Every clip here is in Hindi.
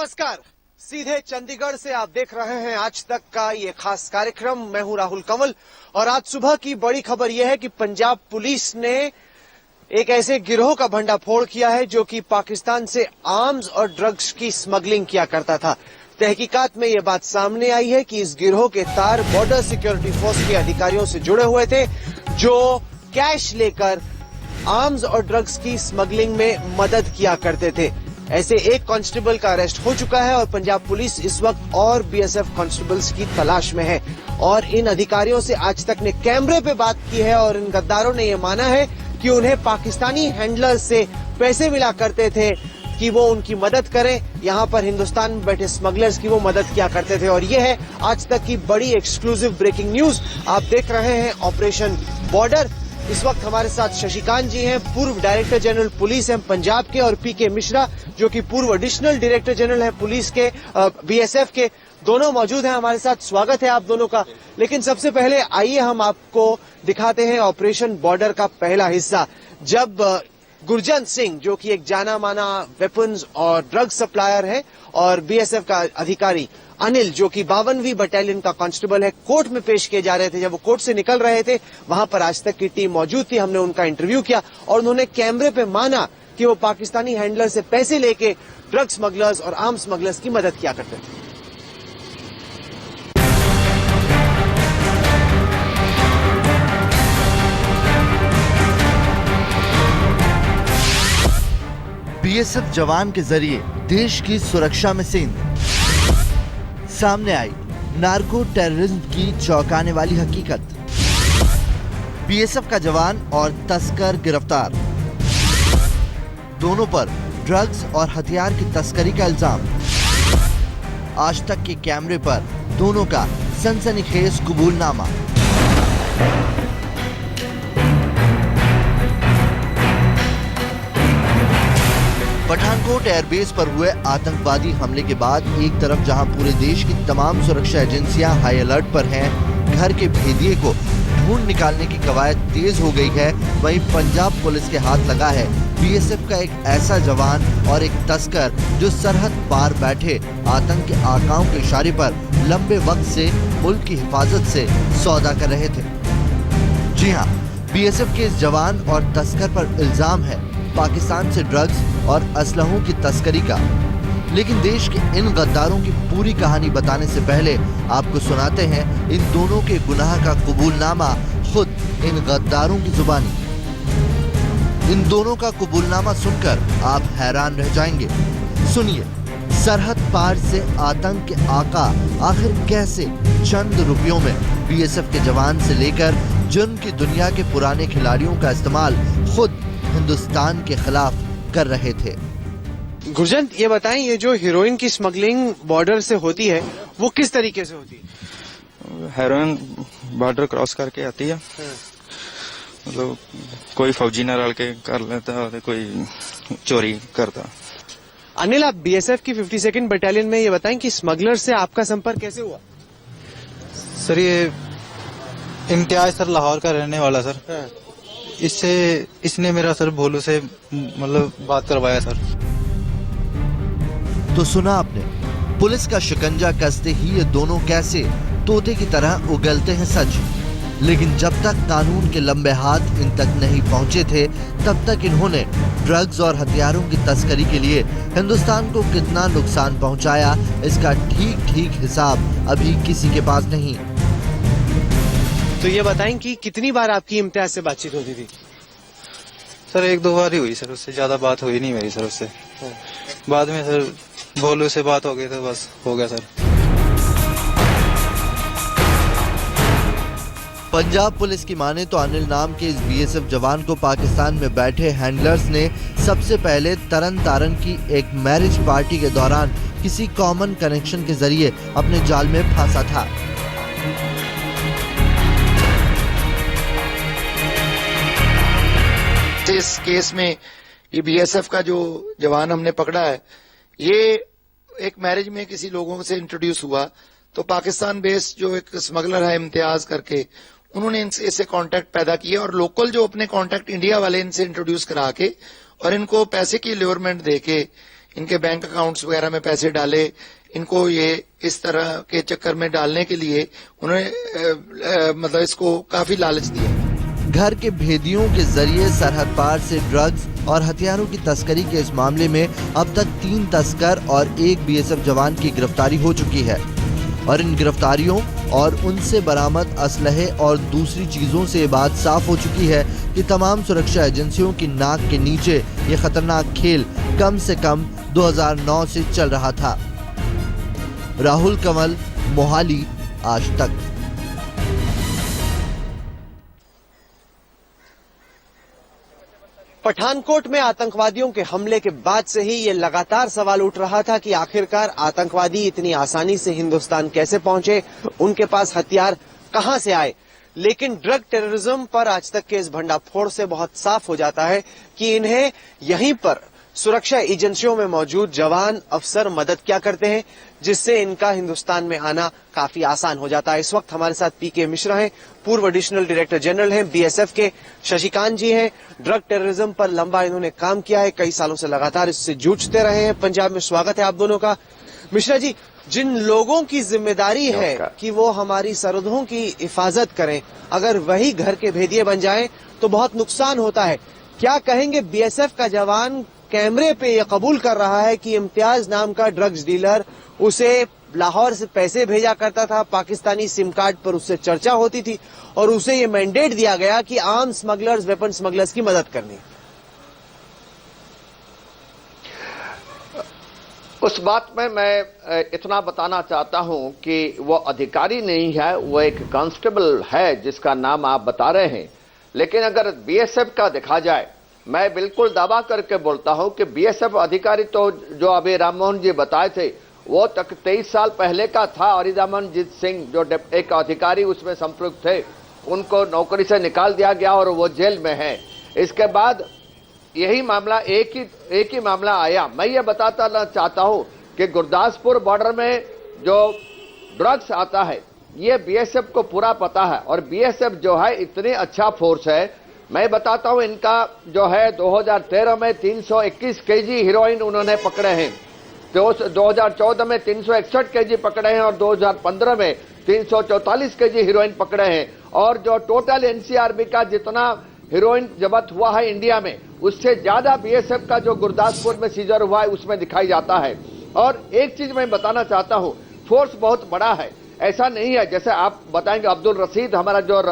नमस्कार, सीधे चंडीगढ़ से आप देख रहे हैं आज तक का ये खास कार्यक्रम। मैं हूं राहुल कंवल और आज सुबह की बड़ी खबर यह है कि पंजाब पुलिस ने एक ऐसे गिरोह का भंडाफोड़ किया है जो कि पाकिस्तान से आर्म्स और ड्रग्स की स्मगलिंग किया करता था। तहकीकात में यह बात सामने आई है कि इस गिरोह के तार बॉर्डर सिक्योरिटी फोर्स के अधिकारियों से जुड़े हुए थे जो कैश लेकर आर्म्स और ड्रग्स की स्मगलिंग में मदद किया करते थे। ऐसे एक कांस्टेबल का अरेस्ट हो चुका है और पंजाब पुलिस इस वक्त और बीएसएफ कांस्टेबल्स की तलाश में है। और इन अधिकारियों से आज तक ने कैमरे पे बात की है और इन गद्दारों ने यह माना है कि उन्हें पाकिस्तानी हैंडलर्स से पैसे मिला करते थे कि वो उनकी मदद करें। यहाँ पर हिंदुस्तान में बैठे स्मगलर्स की वो मदद किया करते थे। और ये है आज तक की बड़ी एक्सक्लूसिव ब्रेकिंग न्यूज। आप देख रहे हैं ऑपरेशन बॉर्डर। इस वक्त हमारे साथ शशिकांत जी हैं, पूर्व डायरेक्टर जनरल पुलिस हैं पंजाब के, और पीके मिश्रा जो कि पूर्व एडिशनल डायरेक्टर जनरल है पुलिस के बीएसएफ के, दोनों मौजूद हैं हमारे साथ। स्वागत है आप दोनों का। लेकिन सबसे पहले आइए हम आपको दिखाते हैं ऑपरेशन बॉर्डर का पहला हिस्सा, जब गुरजंत सिंह जो कि एक जाना माना वेपन्स और ड्रग सप्लायर है और बीएसएफ का अधिकारी अनिल जो कि 52वीं बटालियन का कांस्टेबल है, कोर्ट में पेश किए जा रहे थे। जब वो कोर्ट से निकल रहे थे वहां पर आज तक की टीम मौजूद थी। हमने उनका इंटरव्यू किया और उन्होंने कैमरे पे माना कि वो पाकिस्तानी हैंडलर से पैसे लेके ड्रग स्मगलर्स और आर्म स्मगलर्स की मदद किया करते थे। बीएसएफ जवान के जरिए देश की सुरक्षा में सेंध, सामने आई नार्को टेररिज्म की चौंकाने वाली हकीकत। बीएसएफ का जवान और तस्कर गिरफ्तार, दोनों पर ड्रग्स और हथियार की तस्करी का इल्जाम। आज तक के कैमरे पर दोनों का सनसनीखेज कबूलनामा। पठानकोट एयरबेस पर हुए आतंकवादी हमले के बाद एक तरफ जहां पूरे देश की तमाम सुरक्षा एजेंसियां हाई अलर्ट पर हैं, घर के भेदिए को ढूंढ निकालने की कवायद तेज हो गई है, वहीं पंजाब पुलिस के हाथ लगा है बीएसएफ का एक ऐसा जवान और एक तस्कर जो सरहद पार बैठे आतंक के आकाओं के इशारे पर लंबे वक्त से मुल्क की हिफाजत से सौदा कर रहे थे। जी हाँ, बीएसएफ के इस जवान और तस्कर पर इल्जाम है पाकिस्तान से ड्रग्स और असलहों की तस्करी का। लेकिन देश के इन गद्दारों की पूरी कहानी बताने से पहले आपको सुनाते हैं इन दोनों के गुनाह का कबूलनामा खुद इन गद्दारों की जुबानी। इन दोनों का कबूलनामा सुनकर आप हैरान रह जाएंगे। सुनिए, सरहद पार से आतंक के आका आखिर कैसे चंद रुपयों में बीएसएफ के जवान से लेकर जुर्म की दुनिया के पुराने खिलाड़ियों का इस्तेमाल खुद हिंदुस्तान के खिलाफ कर रहे थे। गुरजंत, ये बताएं, ये जो हीरोइन की स्मगलिंग बॉर्डर से होती है वो किस तरीके से होती है? हेरोइन बॉर्डर क्रॉस करके आती है। मतलब कोई फौजी न रल के कर लेता और कोई चोरी करता। अनिल, आप बीएसएफ की 52nd बटालियन में ये बताएं कि स्मगलर से आपका संपर्क कैसे हुआ? सर, ये इम्तियाज सर लाहौर का रहने वाला सर। इसने मेरा सर भोलू से मतलब बात करवाया सर। तो सुना आपने, पुलिस का शिकंजा कसते ही ये दोनों कैसे तोते की तरह उगलते हैं सच। लेकिन जब तक कानून के लंबे हाथ इन तक नहीं पहुंचे थे तब तक इन्होंने ड्रग्स और हथियारों की तस्करी के लिए हिंदुस्तान को कितना नुकसान पहुंचाया, इसका ठीक ठीक हिसाब अभी किसी के पास नहीं। तो ये बताएं कि कितनी बार आपकी इम्तियाज से बातचीत होती थी? सर 1-2 बार ही हुई सर, उससे ज्यादा बात हुई नहीं मेरी सर उससे। बाद में सर भोलू से बात हो गई तो बस हो गया सर। पंजाब पुलिस की माने तो अनिल नाम के इस बीएसएफ जवान को पाकिस्तान में बैठे हैंडलर्स ने सबसे पहले तरन तारन की एक मैरिज पार्टी के दौरान किसी कॉमन कनेक्शन के जरिए अपने जाल में फंसा था। इस केस में ये बीएसएफ का जो जवान हमने पकड़ा है, ये एक मैरिज में किसी लोगों से इंट्रोड्यूस हुआ तो पाकिस्तान बेस्ड जो एक स्मगलर है इम्तियाज करके, उन्होंने इससे कांटेक्ट पैदा किया और लोकल जो अपने कांटेक्ट इंडिया वाले इनसे इंट्रोड्यूस करा के और इनको पैसे की ल्योरमेंट देके इनके बैंक अकाउंट्स वगैरह में पैसे डाले, इनको ये इस तरह के चक्कर में डालने के लिए उन्होंने मतलब इसको काफी लालच दिया। घर के भेदियों के जरिए सरहद पार से ड्रग्स और हथियारों की तस्करी के इस मामले में अब तक 3 तस्कर और 1 बीएसएफ जवान की गिरफ्तारी हो चुकी है और इन गिरफ्तारियों और उनसे बरामद असलहे और दूसरी चीजों से ये बात साफ हो चुकी है कि तमाम सुरक्षा एजेंसियों की नाक के नीचे ये खतरनाक खेल कम से कम 2009 से चल रहा था। राहुल कंवल, मोहाली, आज तक। पठानकोट में आतंकवादियों के हमले के बाद से ही ये लगातार सवाल उठ रहा था कि आखिरकार आतंकवादी इतनी आसानी से हिंदुस्तान कैसे पहुंचे, उनके पास हथियार कहां से आए। लेकिन ड्रग टेररिज्म पर आज तक के इस भंडाफोड़ से बहुत साफ हो जाता है कि इन्हें यहीं पर सुरक्षा एजेंसियों में मौजूद जवान अफसर मदद क्या करते हैं, जिससे इनका हिंदुस्तान में आना काफी आसान हो जाता है। इस वक्त हमारे साथ पीके मिश्रा हैं, पूर्व एडिशनल डायरेक्टर जनरल हैं बीएसएफ के। शशिकांत जी हैं, ड्रग टेररिज्म पर लंबा इन्होंने काम किया है, कई सालों से लगातार इससे जूझते रहे हैं पंजाब में। स्वागत है आप दोनों का। मिश्रा जी, जिन लोगों की जिम्मेदारी है कि वो हमारी सरहदों की हिफाजत करें, अगर वही घर के भेदिए बन जाएं तो बहुत नुकसान होता है। क्या कहेंगे, बीएसएफ का जवान कैमरे पे ये कबूल कर रहा है कि इम्तियाज नाम का ड्रग्स डीलर उसे लाहौर से पैसे भेजा करता था, पाकिस्तानी सिम कार्ड पर उससे चर्चा होती थी और उसे ये मैंडेट दिया गया कि आर्म स्मगलर्स, वेपन स्मगलर्स की मदद करनी। उस बात में मैं इतना बताना चाहता हूं कि वो अधिकारी नहीं है, वो एक कांस्टेबल है जिसका नाम आप बता रहे हैं। लेकिन अगर बीएसएफ का देखा जाए, मैं बिल्कुल दावा करके बोलता हूं कि बीएसएफ अधिकारी तो जो अभी राममोहन जी बताए थे वो तक 23 साल पहले का था। अरिदामनजीत सिंह जो एक अधिकारी उसमें संपृक्त थे, उनको नौकरी से निकाल दिया गया और वो जेल में है। इसके बाद यही मामला एक ही मामला आया। मैं ये बताता चाहता हूं कि गुरदासपुर बॉर्डर में जो ड्रग्स आता है ये बीएसएफ को पूरा पता है और बीएसएफ जो है इतनी अच्छा फोर्स है। मैं बताता हूं, इनका जो है 2013 में 321 केजी हीरोइन उन्होंने पकड़े हैं, तो 2014 में 361 केजी पकड़े हैं और 2015 में 344 केजी हीरोइन पकड़े हैं। और जो टोटल एनसीआरबी का जितना हीरोइन जब्त हुआ है इंडिया में, उससे ज्यादा बीएसएफ का जो गुरदासपुर में सीजर हुआ है उसमें दिखाई जाता है। और एक चीज मैं बताना चाहता हूं, फोर्स बहुत बड़ा है, ऐसा नहीं है जैसे आप बताएंगे। अब्दुल रशीद हमारा जो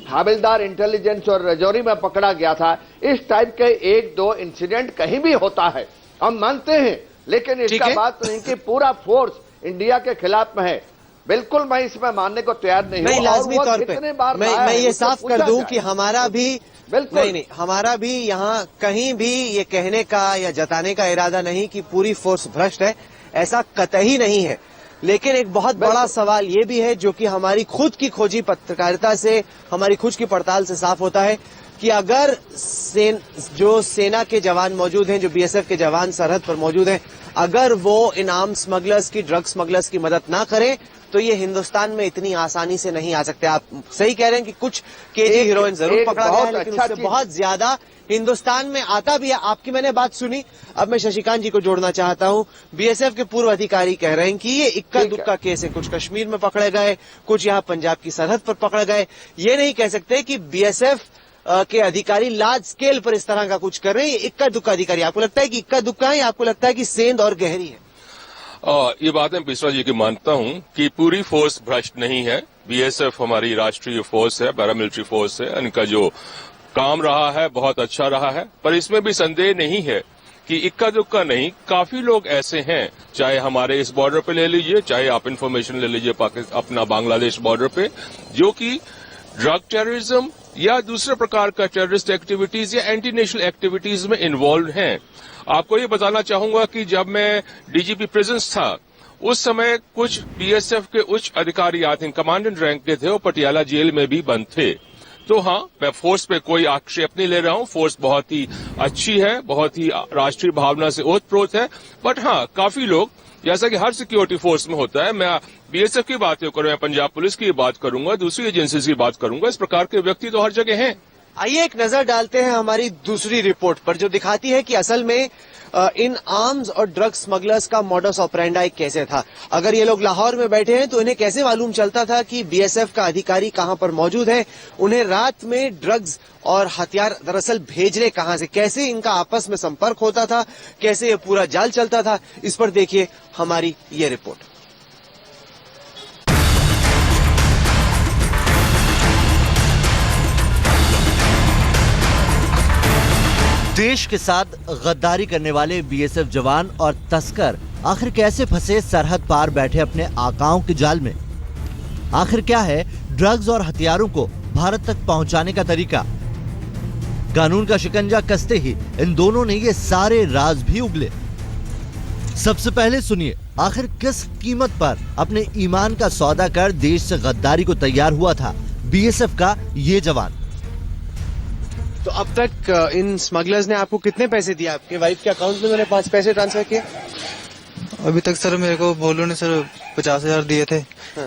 हवलदार इंटेलिजेंस और रजौरी में पकड़ा गया था, इस टाइप के 1-2 इंसिडेंट कहीं भी होता है, हम मानते हैं, लेकिन इसका बात नहीं कि पूरा फोर्स इंडिया के खिलाफ में है। बिल्कुल मैं इसमें मानने को तैयार नहीं हूं। लाजमी तौर पे मैं ये साफ कर दूं कि हमारा भी नहीं, हमारा भी यहाँ कहीं भी ये कहने का या जताने का इरादा नहीं कि पूरी फोर्स भ्रष्ट है, ऐसा कतई नहीं है। लेकिन एक बहुत बड़ा सवाल ये भी है जो कि हमारी खुद की खोजी पत्रकारिता से, हमारी खुद की पड़ताल से साफ होता है कि अगर जो सेना के जवान मौजूद हैं, जो बीएसएफ के जवान सरहद पर मौजूद हैं, अगर वो इन आर्म स्मगलर्स की, ड्रग स्मगलर्स की मदद ना करें तो ये हिंदुस्तान में इतनी आसानी से नहीं आ सकते। आप सही कह रहे हैं कि कुछ केजी हीरोइन जरूर पकड़ा गया है, लेकिन उससे बहुत ज्यादा हिंदुस्तान में आता भी है। आपकी मैंने बात सुनी, अब मैं शशिकांत जी को जोड़ना चाहता हूं। बीएसएफ के पूर्व अधिकारी कह रहे हैं कि ये इक्का दुक्का केस है, कुछ कश्मीर में पकड़े गए, कुछ यहाँ पंजाब की सरहद पर पकड़े गए। ये नहीं कह सकते कि बीएसएफ के अधिकारी लार्ज स्केल पर इस तरह का कुछ कर रहे हैं। ये इक्का दुक्का अधिकारी, आपको लगता है कि इक्का दुक्का है या आपको लगता है कि सेंध और गहरी है? ये बात मैं मिश्रा जी की मानता हूं कि पूरी फोर्स भ्रष्ट नहीं है। बीएसएफ हमारी राष्ट्रीय फोर्स है, पैरामिलिट्री फोर्स है, इनका जो काम रहा है बहुत अच्छा रहा है। पर इसमें भी संदेह नहीं है कि इक्का दुक्का नहीं, काफी लोग ऐसे हैं, चाहे हमारे इस बॉर्डर पे ले लीजिए, चाहे आप इंफॉर्मेशन ले लीजिए अपना बांग्लादेश बॉर्डर पे, जो कि ड्रग टेररिज्म या दूसरे प्रकार का टेररिस्ट एक्टिविटीज या एंटी नेशनल एक्टिविटीज में इन्वॉल्व हैं। आपको ये बताना चाहूंगा कि जब मैं डीजीपी प्रिजन्स था, उस समय कुछ बीएसएफ के उच्च अधिकारी, आई थिंक कमांडेंट रैंक के थे, वो पटियाला जेल में भी बंद थे। तो हाँ, मैं फोर्स पे कोई आक्षेप नहीं ले रहा हूं, फोर्स बहुत ही अच्छी है, बहुत ही राष्ट्रीय भावना से ओतप्रोत है। बट हाँ, काफी लोग, जैसा कि हर सिक्योरिटी फोर्स में होता है, मैं बीएसएफ की बात करूं, मैं पंजाब पुलिस की बात करूंगा, दूसरी एजेंसीज की बात करूंगा, इस प्रकार के व्यक्ति तो हर जगह हैं। आइए एक नजर डालते हैं हमारी दूसरी रिपोर्ट पर, जो दिखाती है कि असल में इन आर्म्स और ड्रग स्मगलर्स का मॉडस ऑपरेंडाई कैसे था। अगर ये लोग लाहौर में बैठे हैं तो इन्हें कैसे मालूम चलता था कि बीएसएफ का अधिकारी कहां पर मौजूद है, उन्हें रात में ड्रग्स और हथियार दरअसल भेजने कहां से, कैसे इनका आपस में संपर्क होता था, कैसे ये पूरा जाल चलता था, इस पर देखिए हमारी ये रिपोर्ट। देश के साथ गद्दारी करने वाले बीएसएफ जवान और तस्कर आखिर कैसे फंसे सरहद पार बैठे अपने आकाओं के जाल में? आखिर क्या है ड्रग्स और हथियारों को भारत तक पहुंचाने का तरीका? कानून का शिकंजा कसते ही इन दोनों ने ये सारे राज भी उगले। सबसे पहले सुनिए, आखिर किस कीमत पर अपने ईमान का सौदा कर देश से गद्दारी को तैयार हुआ था बीएसएफ का ये जवान। तो अब तक इन स्मगलर्स ने आपको कितने पैसे दिए? आपके वाइफ के अकाउंट में मैंने 5 पैसे ट्रांसफर किए। अभी तक सर मेरे को भोलू ने सर 50,000 दिए थे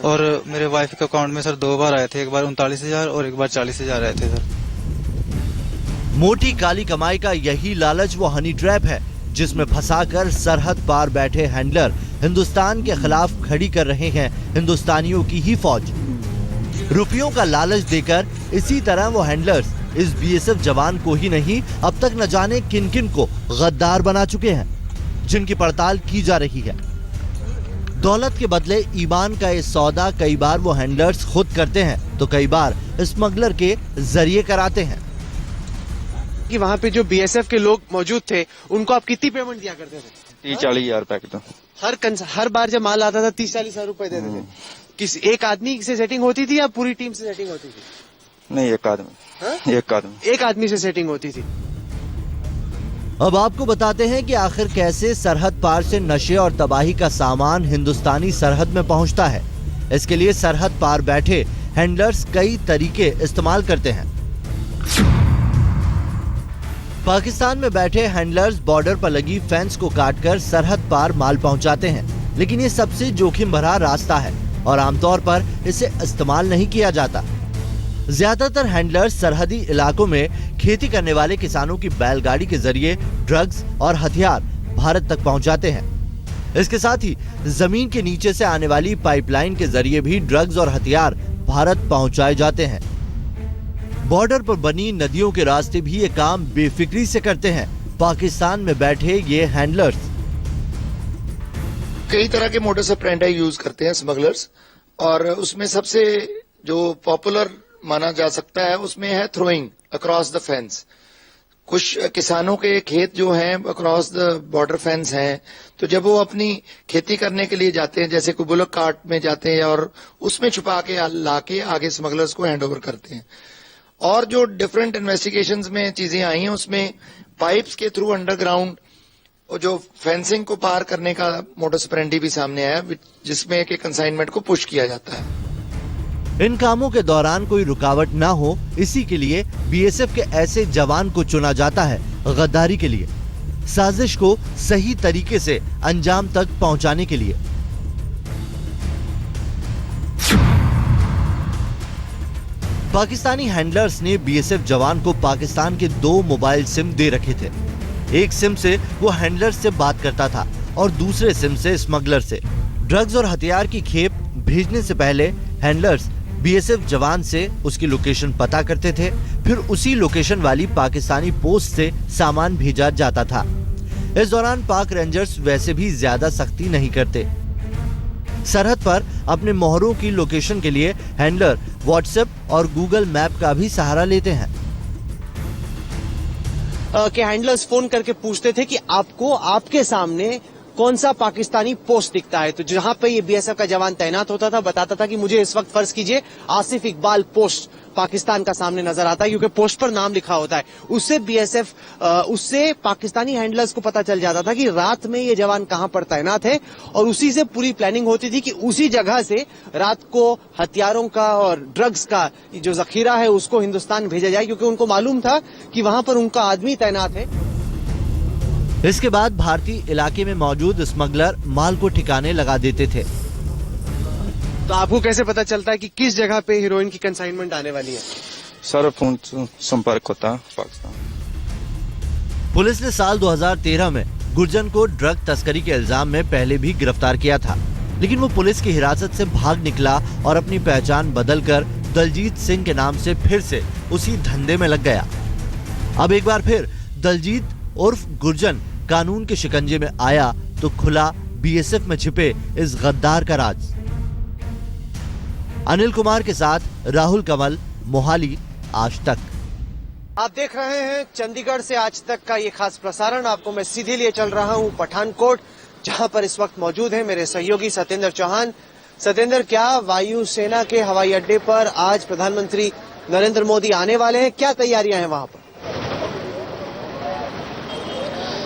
और मेरे वाइफ के अकाउंट में सर 2 बार आए थे, एक बार 39,000 और एक बार 40,000 आए थे सर। मोटी काली कमाई का यही लालच वो हनी ट्रैप है जिसमें फंसाकर सरहद पार बैठे हैंडलर हिंदुस्तान के खिलाफ खड़ी कर रहे हैं हिंदुस्तानियों की ही फौज। रुपयों का लालच देकर इसी तरह वो हैंडलर्स इस बीएसएफ जवान को ही नहीं, अब तक न जाने किन किन को गद्दार बना चुके हैं, जिनकी पड़ताल की जा रही है। दौलत के बदले ईमान का ये सौदा कई बार वो हैंडलर्स खुद करते हैं तो कई बार स्मगलर के जरिए कराते हैं। कि वहाँ पे जो बीएसएफ के लोग मौजूद थे उनको आप कितनी पेमेंट दिया करते थे? 30-40 हज़ार पैकेट तो हर बार जब माल आता था 30-40 हज़ार रुपए देते थे। किस एक आदमी से सेटिंग होती थी या पूरी टीम से सेटिंग होती थी? नहीं, एक आदमी एक आदमी से सेटिंग होती थी। अब आपको बताते हैं कि आखिर कैसे सरहद पार से नशे और तबाही का सामान हिंदुस्तानी सरहद में पहुंचता है। इसके लिए सरहद पार बैठे हैंडलर्स कई तरीके इस्तेमाल करते हैं। पाकिस्तान में बैठे हैंडलर्स बॉर्डर पर लगी फेंस को काटकर सरहद पार माल पहुंचाते हैं, लेकिन ये सबसे जोखिम भरा रास्ता है और आमतौर पर इसे इस्तेमाल नहीं किया जाता। ज्यादातर हैंडलर्स सरहदी इलाकों में खेती करने वाले किसानों की बैलगाड़ी के जरिए ड्रग्स और हथियार भारत तक पहुंचाते हैं। इसके साथ ही जमीन के नीचे से आने वाली पाइपलाइन के जरिए भी ड्रग्स और हथियार भारत पहुंचाए जाते हैं। बॉर्डर पर बनी नदियों के रास्ते भी ये काम बेफिक्री से करते हैं पाकिस्तान में बैठे ये हैंडलर्स। कई तरह के मोडस ऑपरेंडाई यूज करते हैं स्मगलर्स, और उसमें सबसे जो पॉपुलर माना जा सकता है उसमें है थ्रोइंग अक्रॉस द फेंस। कुछ किसानों के खेत जो हैं अक्रॉस द बॉर्डर फेंस हैं, तो जब वो अपनी खेती करने के लिए जाते हैं, जैसे कोई बुलक कार्ट में जाते हैं और उसमें छुपा के लाके आगे स्मगलर्स को हैंड ओवर करते हैं। और जो डिफरेंट इन्वेस्टिगेशंस में चीजें आई हैं उसमें पाइप्स के थ्रू अंडरग्राउंड जो फेंसिंग को पार करने का मोडस ऑपरेंडी भी सामने आया, जिसमें कि कंसाइनमेंट को पुश किया जाता है। इन कामों के दौरान कोई रुकावट ना हो, इसी के लिए बीएसएफ के ऐसे जवान को चुना जाता है गद्दारी के लिए, साजिश को सही तरीके से अंजाम तक पहुंचाने के लिए। पाकिस्तानी हैंडलर्स ने बीएसएफ जवान को पाकिस्तान के 2 मोबाइल सिम दे रखे थे। एक सिम से वो हैंडलर से बात करता था और दूसरे सिम से स्मगलर से। ड्रग्स और हथियार की खेप भेजने से पहले हैंडलर्स बीएसएफ जवान से उसकी लोकेशन पता करते थे, फिर उसी लोकेशन वाली पाकिस्तानी पोस्ट से सामान भेजा जाता था। इस दौरान पाक रेंजर्स वैसे भी ज्यादा सख्ती नहीं करते। सरहद पर अपने मोहरों की लोकेशन के लिए हैंडलर व्हाट्सएप और गूगल मैप का भी सहारा लेते हैं। के हैंडलर्स फोन करके पूछते थे कि आपको आपके सामने कौन सा पाकिस्तानी पोस्ट दिखता है, तो जहां पे ये बीएसएफ का जवान तैनात होता था बताता था कि मुझे इस वक्त फर्ज कीजिए आसिफ इकबाल पोस्ट पाकिस्तान का सामने नजर आता है, क्योंकि पोस्ट पर नाम लिखा होता है। उससे बीएसएफ उससे पाकिस्तानी हैंडलर्स को पता चल जाता था कि रात में ये जवान कहां पर तैनात है, और उसी से पूरी प्लानिंग होती थी कि उसी जगह से रात को हथियारों का और ड्रग्स का जो जखीरा है उसको हिंदुस्तान भेजा जाए, क्योंकि उनको मालूम था कि वहां पर उनका आदमी तैनात है। इसके बाद भारतीय इलाके में मौजूद स्मगलर माल को ठिकाने लगा देते थे। तो आपको कैसे पता चलता है कि किस जगह पे हीरोइन की कंसाइनमेंट आने वाली है? सारा फोन संपर्क होता है पाकिस्तान। पुलिस ने साल 2013 में गुरजन को ड्रग तस्करी के इल्जाम में पहले भी गिरफ्तार किया था, लेकिन वो पुलिस की हिरासत से भाग निकला और अपनी पहचान बदलकर दलजीत सिंह के नाम से फिर से उसी धंधे में लग गया। अब एक बार फिर दलजीत उर्फ गुरजन कानून के शिकंजे में आया तो खुला बीएसएफ में छिपे इस गद्दार का राज। अनिल कुमार के साथ राहुल कमल, मोहाली, आज तक। आप देख रहे हैं चंडीगढ़ से आज तक का ये खास प्रसारण। आपको मैं सीधे लिए चल रहा हूं पठानकोट, जहां पर इस वक्त मौजूद है मेरे सहयोगी सत्येंद्र चौहान। सत्येंद्र, क्या वायुसेना के हवाई अड्डे पर आज प्रधानमंत्री नरेंद्र मोदी आने वाले हैं? क्या तैयारियां हैं वहां पर?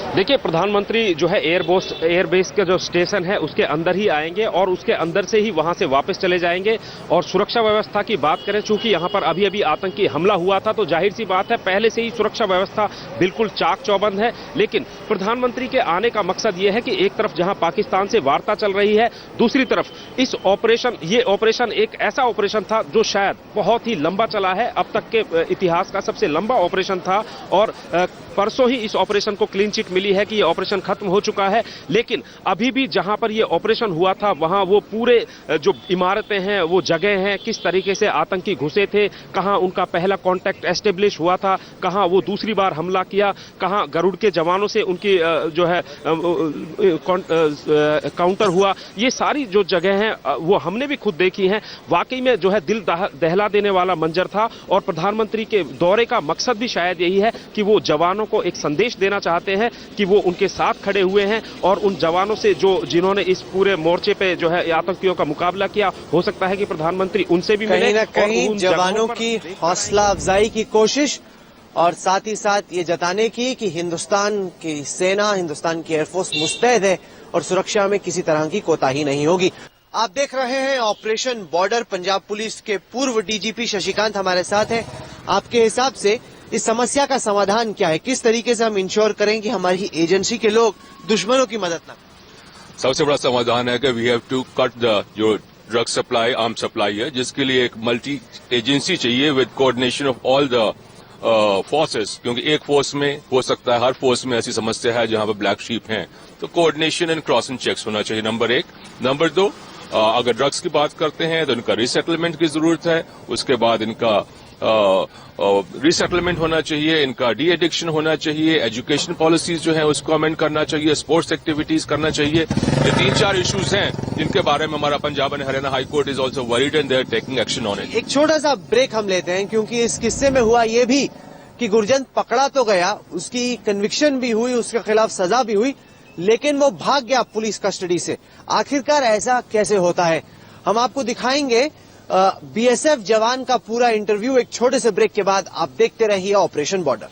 देखिए, प्रधानमंत्री जो है एयरबेस का जो स्टेशन है उसके अंदर ही आएंगे और उसके अंदर से ही वहां से वापस चले जाएंगे। और सुरक्षा व्यवस्था की बात करें, चूंकि यहां पर अभी अभी आतंकी हमला हुआ था, तो जाहिर सी बात है पहले से ही सुरक्षा व्यवस्था बिल्कुल चाक चौबंद है। लेकिन प्रधानमंत्री के आने का मकसद यह है कि एक तरफ जहां पाकिस्तान से वार्ता चल रही है, दूसरी तरफ ये ऑपरेशन एक ऐसा ऑपरेशन था जो शायद बहुत ही लंबा चला है, अब तक के इतिहास का सबसे लंबा ऑपरेशन था। और परसों ही इस ऑपरेशन को क्लीन चिट मिली है कि ये ऑपरेशन खत्म हो चुका है। लेकिन अभी भी जहां पर ये ऑपरेशन हुआ था वहां वो पूरे जो इमारतें हैं, वो जगह हैं, किस तरीके से आतंकी घुसे थे, कहां उनका पहला कांटेक्ट एस्टेब्लिश हुआ था, कहां वो दूसरी बार हमला किया, कहां गरुड़ के जवानों से उनकी जो है काउंटर हुआ, ये सारी जो जगह हैं वो हमने भी खुद देखी हैं। वाकई में जो है दिल दहला देने वाला मंजर था। और प्रधानमंत्री के दौरे का मकसद भी शायद यही है कि वो जवानों को एक संदेश देना चाहते हैं कि वो उनके साथ खड़े हुए हैं और उन जवानों से जिन्होंने इस पूरे मोर्चे पे जो है आतंकियों का मुकाबला किया, हो सकता है कि प्रधानमंत्री उनसे भी मिले। कहीं न कहीं जवानों की हौसला अफजाई की कोशिश और साथ ही साथ ये जताने की कि हिंदुस्तान की सेना, हिंदुस्तान की एयरफोर्स मुस्तैद है और सुरक्षा में किसी तरह की कोताही नहीं होगी। आप देख रहे हैं ऑपरेशन बॉर्डर। पंजाब पुलिस के पूर्व डीजीपी शशिकांत हमारे साथ हैं। आपके हिसाब से इस समस्या का समाधान क्या है? किस तरीके से हम इंश्योर करें कि हमारी एजेंसी के लोग दुश्मनों की मदद न करें? सबसे बड़ा समाधान है कि we have to cut the जो ड्रग सप्लाई, आर्म सप्लाई है, जिसके लिए एक मल्टी एजेंसी चाहिए with coordination of all the forces. क्योंकि एक फोर्स में हो सकता है, हर फोर्स में ऐसी समस्या है जहां पर ब्लैक शीप हैं, तो कोऑर्डिनेशन एंड क्रॉसिंग चेक्स होना चाहिए, नंबर 1। नंबर 2, अगर ड्रग्स की बात करते हैं तो इनका रिसेटलमेंट की जरूरत है। उसके बाद इनका रिसेटलमेंट होना चाहिए, इनका डी एडिक्शन होना चाहिए, एजुकेशन पॉलिसीज जो है उसको अमेंड करना चाहिए, स्पोर्ट्स एक्टिविटीज करना चाहिए। ये 3-4 इश्यूज हैं जिनके बारे में हमारा Punjab and Haryana high court is also worried and they are taking action on it. एक छोटा सा ब्रेक हम लेते हैं, क्योंकि इस किस्से में हुआ ये भी कि गुरजन पकड़ा तो गया, उसकी कन्विक्शन भी हुई, उसके खिलाफ सजा भी हुई, लेकिन वो भाग गया पुलिस कस्टडी से। आखिरकार ऐसा कैसे होता है, हम आपको दिखाएंगे बीएसएफ जवान का पूरा इंटरव्यू एक छोटे से ब्रेक के बाद। आप देखते रहिए ऑपरेशन बॉर्डर।